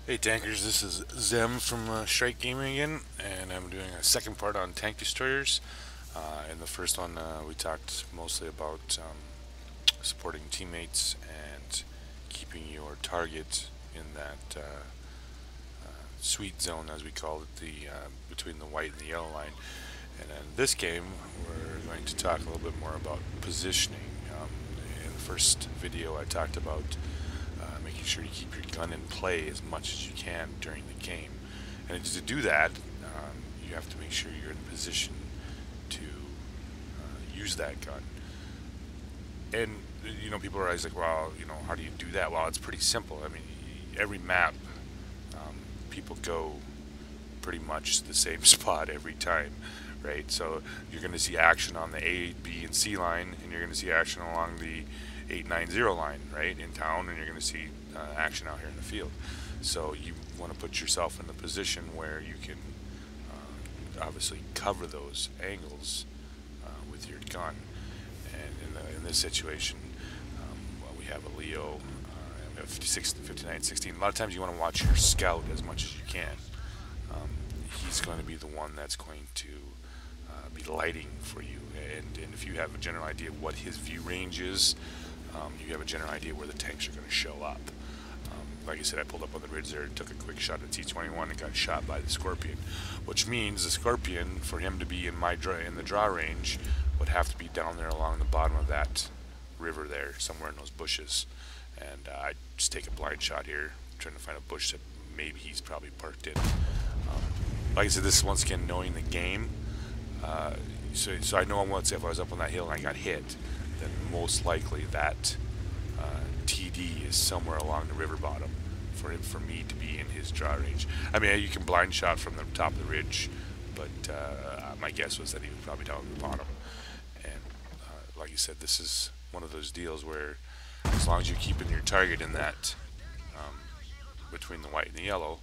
Hey tankers, this is Zem from Strike Gaming again, and I'm doing a second part on tank destroyers. In the first one, we talked mostly about supporting teammates and keeping your target in that sweet zone, as we call it, the between the white and the yellow line. And in this game, we're going to talk a little bit more about positioning. In the first video, I talked about making sure you keep your gun in play as much as you can during the game. And to do that, you have to make sure you're in position to use that gun. And people are always like, well, how do you do that? Well, it's pretty simple. I mean, every map, people go pretty much the same spot every time, right? So you're going to see action on the A, B, and C line, and you're going to see action along the 890 line, right, in town, and you're going to see action out here in the field. So you want to put yourself in the position where you can obviously cover those angles with your gun. And in this situation, well, we have a Leo, we have 56, 59, 16. A lot of times you want to watch your scout as much as you can. Um, he's going to be the one that's going to be lighting for you. And if you have a general idea of what his view range is, you have a general idea where the tanks are going to show up. Like I said, I pulled up on the ridge there, took a quick shot at T-21 and got shot by the Scorpion, which means the Scorpion, for him to be in the draw range, would have to be down there along the bottom of that river there, somewhere in those bushes. And I just take a blind shot here, trying to find a bush that maybe he's probably parked in. Like I said, this is once again knowing the game. So I know once if I was up on that hill and I got hit, then most likely that TD is somewhere along the river bottom for me to be in his draw range. I mean, you can blind shot from the top of the ridge, but my guess was that he was probably down at the bottom. And like you said, this is one of those deals where as long as you're keeping your target in that between the white and the yellow,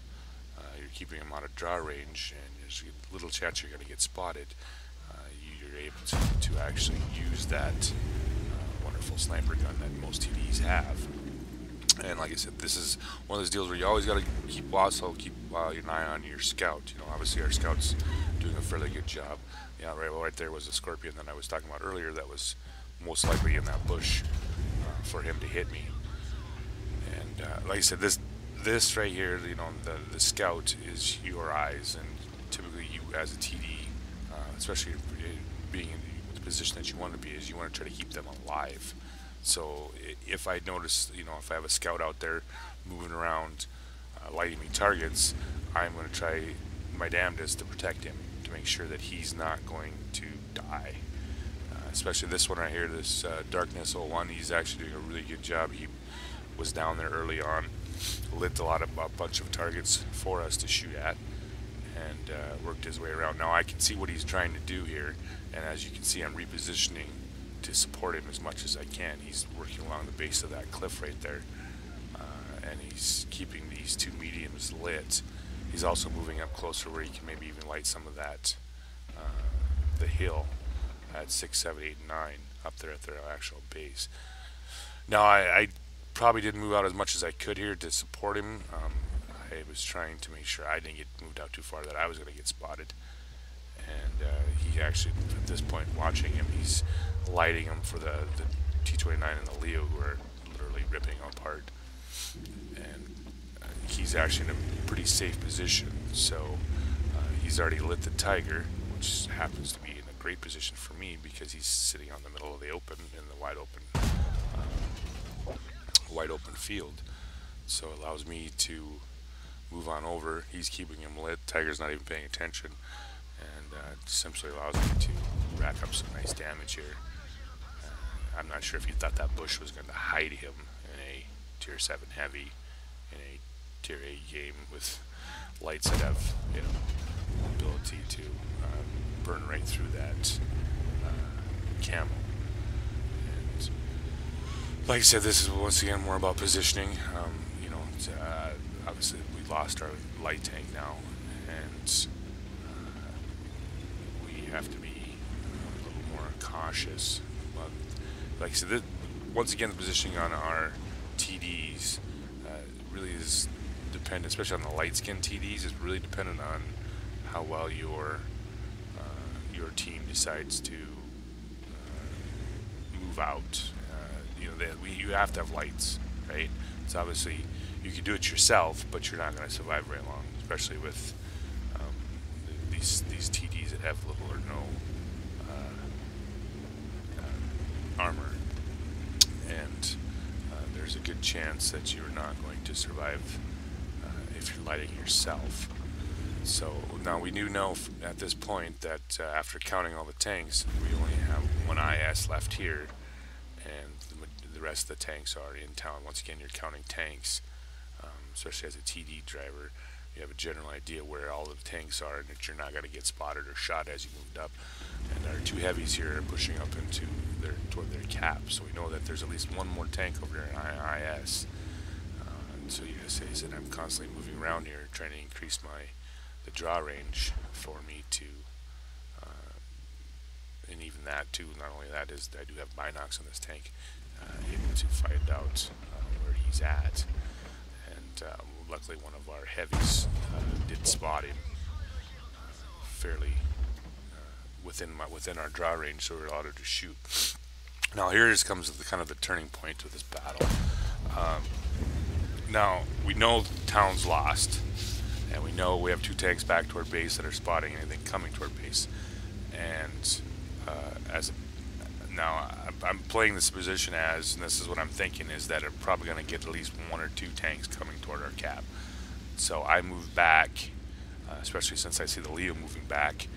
you're keeping him out of draw range, and there's a little chance you're going to get spotted. You're able to actually use that wonderful sniper gun that most TDs have. And like I said, this is one of those deals where you always got to keep an eye on your scout. Obviously our scout's doing a fairly good job. Yeah, right there was a Scorpion that I was talking about earlier that was most likely in that bush for him to hit me. And like I said, this right here, the scout is your eyes, and typically you as a TD, especially being in the position that you want to be, is you want to try to keep them alive. So if I notice, if I have a scout out there moving around, lighting me targets, I'm going to try my damnedest to protect him, to make sure that he's not going to die. Especially this one right here, this Darkness 01, he's actually doing a really good job. He was down there early on, lit a bunch of targets for us to shoot at, and worked his way around. Now I can see what he's trying to do here, and as you can see, I'm repositioning to support him as much as I can. He's working along the base of that cliff right there, and he's keeping these two mediums lit. He's also moving up closer where he can maybe even light some of that, the hill at 6, 7, 8, and 9 up there at their actual base. Now I probably didn't move out as much as I could here to support him. I was trying to make sure I didn't get moved out too far that I was going to get spotted. And he actually, at this point, watching him, he's lighting him for the T-29 and the Leo, who are literally ripping apart. And he's actually in a pretty safe position. So he's already lit the Tiger, which happens to be in a great position for me because he's sitting on the middle of the open in the wide open field. So it allows me to move on over. He's keeping him lit. Tiger's not even paying attention, and essentially allows me to rack up some nice damage here. I'm not sure if he thought that bush was going to hide him in a tier 7 heavy in a tier 8 game with lights that have ability to burn right through that camo. And like I said, this is once again more about positioning. Obviously we lost our light tank now, and we have to be a little more cautious. But like I said, once again, the positioning on our TDs really is dependent, especially on the light skin TDs. It's really dependent on how well your team decides to move out. You have to have lights, right? It's obviously you can do it yourself, but you're not going to survive very long, especially with um, these TDs that have little or no armor, and there's a good chance that you're not going to survive if you're lighting yourself. So now we do know at this point that after counting all the tanks, we only have one IS left here, and the rest of the tanks are in town. Once again, you're counting tanks, especially as a TD driver. You have a general idea where all the tanks are, and that you're not going to get spotted or shot as you moved up. And our two heavies here are pushing up into toward their cap, so we know that there's at least one more tank over there in IS. So you guys say that I'm constantly moving around here, trying to increase the draw range for me to, and even that too. Not only that is I do have binocs on this tank, able to find out where he's at, and luckily one of our heavies did spot him fairly within our draw range, so we were allowed to shoot. Now here comes kind of the turning point of this battle. Now we know the town's lost, and we know we have two tanks back toward base that are spotting anything coming toward base. And now I'm playing this position as, and this is what I'm thinking, is that I'm probably going to get at least one or two tanks coming toward our cap. So I move back, especially since I see the Leo moving back.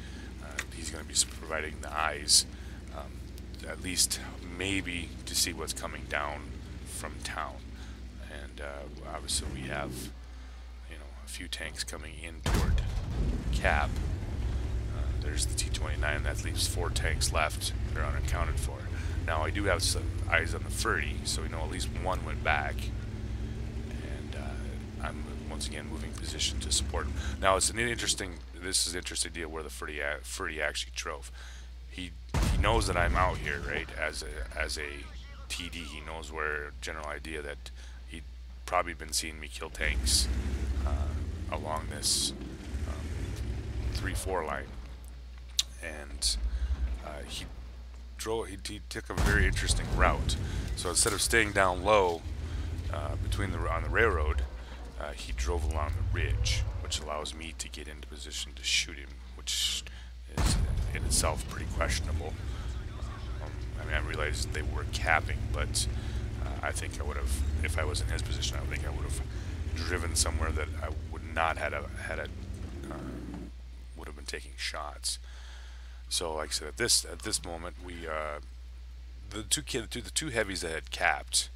He's going to be providing the eyes, at least maybe to see what's coming down from town. And obviously we have, a few tanks coming in toward cap. There's the T-29. That leaves 4 tanks left that are unaccounted for. Now I do have some eyes on the 30, so we know at least one went back. And I'm once again moving position to support him. Now this is an interesting deal where the Ferdy actually drove. He knows that I'm out here, right? As a TD, he knows where general idea that he'd probably been seeing me kill tanks along this 3-4 line, and he took a very interesting route. So instead of staying down low on the railroad, he drove along the ridge, which allows me to get into position to shoot him, which is in itself pretty questionable. I mean, I realized they were capping, but I think I would have, if I was in his position, I think I would have driven somewhere that I would not would have been taking shots. So, like I said, at this moment, we the two heavies that had capped,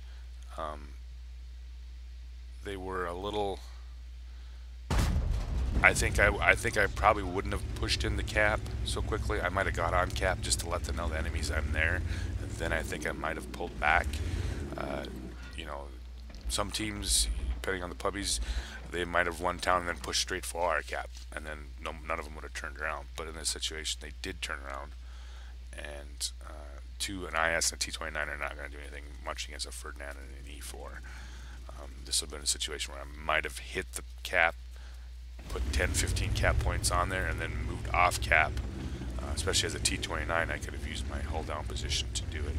they were a little. I think I probably wouldn't have pushed in the cap so quickly. I might have got on cap just to let them know the enemies I'm there, and then I think I might have pulled back. Some teams, depending on the puppies, they might have won town and then pushed straight for our cap, and then none of them would have turned around. But in this situation, they did turn around, and an IS and a T-29 are not going to do anything much against a Ferdinand and an E4. This would have been a situation where I might have hit the cap, put 10-15 cap points on there, and then moved off cap. Especially as a T-29, I could have used my hull down position to do it.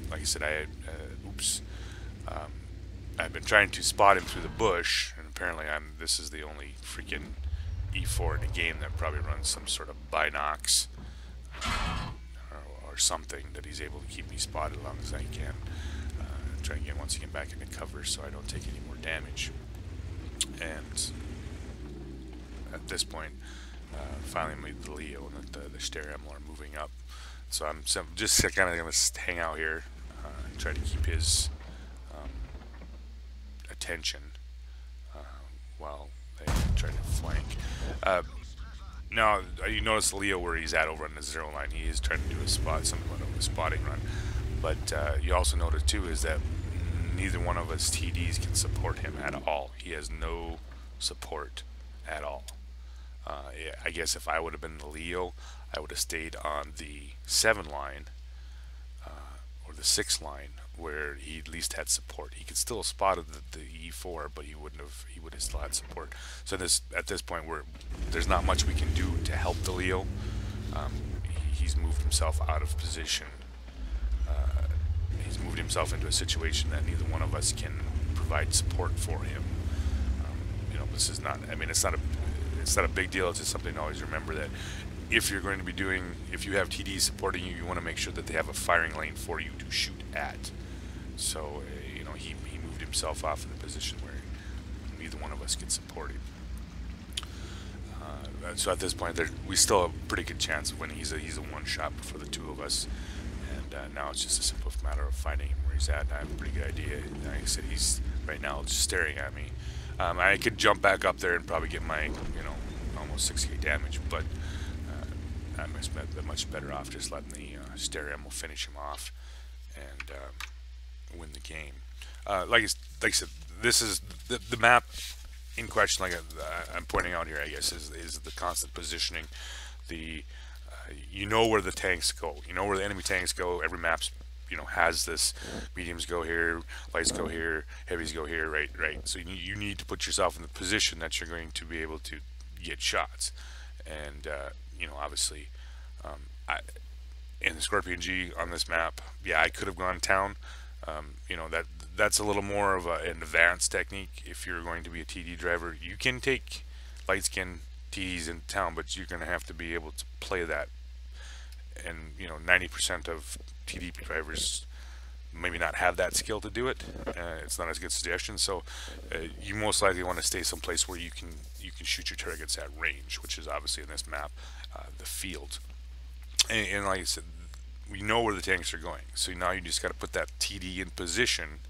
Like I said, I've been trying to spot him through the bush, and apparently this is the only freaking E4 in the game that probably runs some sort of binocs or something that he's able to keep me spotted as long as I can. Trying to get once again back into cover so I don't take any more damage. And at this point, finally made the Leo and the Steremel are moving up. So I'm just kind of going to hang out here and try to keep his attention while they try to flank. Now you notice Leo where he's at over on the 0 line. He is trying to do somewhat of a spotting run, but you also notice too is that neither one of us TDs can support him at all. He has no support at all. Yeah, I guess if I would have been the Leo, I would have stayed on the 7 line or the 6 line where he at least had support. He could still have spotted the E4, but he would have still had support. So at this point, there's not much we can do to help the Leo. He's moved himself out of position. He's moved himself into a situation that neither one of us can provide support for him. This is not. I mean, it's not a big deal. It's just something to always remember that if you're going to be if you have TDs supporting you, you want to make sure that they have a firing lane for you to shoot at. So, he moved himself off in the position where neither one of us could support him. So at this point, we still have a pretty good chance of winning. He's a one-shot for the two of us, and now it's just a simple matter of finding him where he's at. And I have a pretty good idea. Like I said, he's right now just staring at me. I could jump back up there and probably get my, almost 6k damage, but I'm much better off just letting the stare ammo finish him off and win the game. Like I said, this is the map in question. Like I'm pointing out here, I guess, is the constant positioning. You know where the tanks go. You know where the enemy tanks go. Every map's has this: mediums go here, lights go here, heavies go here, right. So you need to put yourself in the position that you're going to be able to get shots. And obviously, in the Scorpion G on this map, yeah, I could have gone town. That's a little more of an advanced technique. If you're going to be a TD driver, you can take light skin TDs in town, but you're going to have to be able to play that. And 90% of TD drivers maybe not have that skill to do it. It's not as good a suggestion. So you most likely want to stay someplace where you can shoot your targets at range, which is obviously in this map, the field. And like I said, we know where the tanks are going. So now you just got to put that TD in position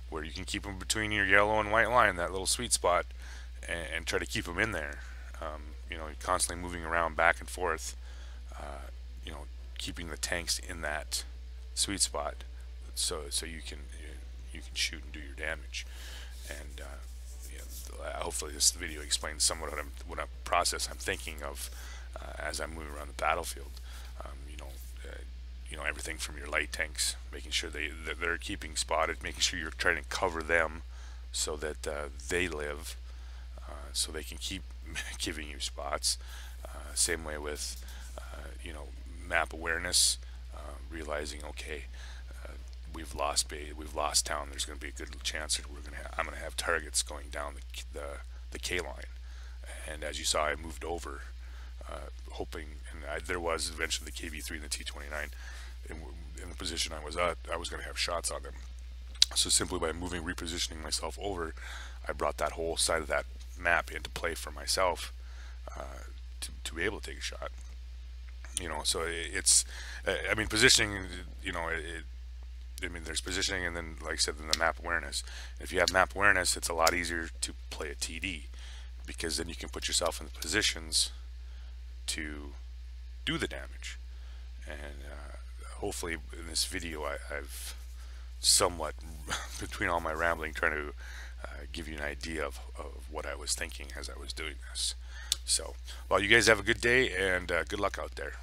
where you can keep them between your yellow and white line, that little sweet spot, and try to keep them in there. Constantly moving around back and forth. Keeping the tanks in that sweet spot, so you can shoot and do your damage. And hopefully this video explains somewhat what a process I'm thinking of as I'm moving around the battlefield. Everything from your light tanks, making sure they're keeping spotted, making sure you're trying to cover them so that they live, so they can keep giving you spots. Same way with map awareness, realizing, okay, we've lost town. There's going to be a good chance that I'm going to have targets going down the K line. And as you saw, I moved over, hoping, and there was eventually the KV3 and the T29 in the position I was at. I was going to have shots on them. So simply by repositioning myself over, I brought that whole side of that map into play for myself to be able to take a shot. So it's, positioning, there's positioning, and then, like I said, then the map awareness. If you have map awareness, it's a lot easier to play a TD, because then you can put yourself in the positions to do the damage. And hopefully in this video I've somewhat, between all my rambling, trying to give you an idea of what I was thinking as I was doing this. So, well, you guys have a good day, and good luck out there.